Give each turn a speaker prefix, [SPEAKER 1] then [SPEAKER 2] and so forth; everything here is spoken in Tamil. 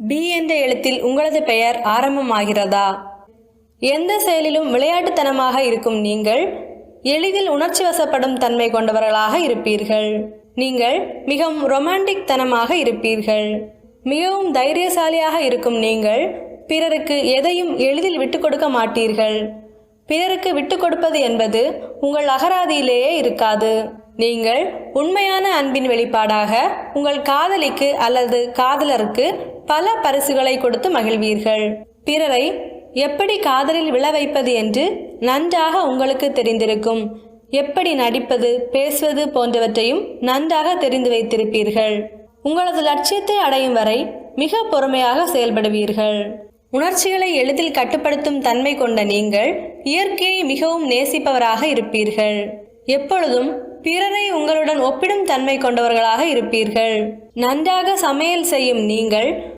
[SPEAKER 1] பி என்ற எழுத்தில் உங்களது பெயர் ஆரம்பமாகிறதா? எந்த செயலிலும் விளையாட்டுத்தனமாக இருக்கும் நீங்கள் எளிதில் உணர்ச்சி வசப்படும் தன்மை கொண்டவர்களாக இருப்பீர்கள். நீங்கள் மிகவும் ரொமான்டிக் தனமாக இருப்பீர்கள். மிகவும் தைரியசாலியாக இருக்கும் நீங்கள் பிறருக்கு எதையும் எளிதில் விட்டு கொடுக்க மாட்டீர்கள். பிறருக்கு விட்டு கொடுப்பது என்பது உங்கள் அகராதியிலேயே இருக்காது. நீங்கள் உண்மையான அன்பின் வெளிப்பாடாக உங்கள் காதலிக்கு அல்லது காதலருக்கு பல பரிசுகளை கொடுத்து மகிழ்வீர்கள். பிறரை எப்படி காதலில் விழ வைப்பது என்று நன்றாக உங்களுக்கு தெரிந்திருக்கும். எப்படி நடிப்பது, பேசுவது போன்றவற்றையும் நன்றாக தெரிந்து வைத்திருப்பீர்கள். உங்களது லட்சியத்தை அடையும் வரை மிக பொறுமையாக செயல்படுவீர்கள். உணர்ச்சிகளை எளிதில் கட்டுப்படுத்தும் தன்மை கொண்ட நீங்கள் இயற்கையை மிகவும் நேசிப்பவராக இருப்பீர்கள். எப்பொழுதும் பிறரை உங்களுடன் ஒப்பிடும் தன்மை கொண்டவர்களாக இருப்பீர்கள். நன்றாக சமையல் செய்யும் நீங்கள்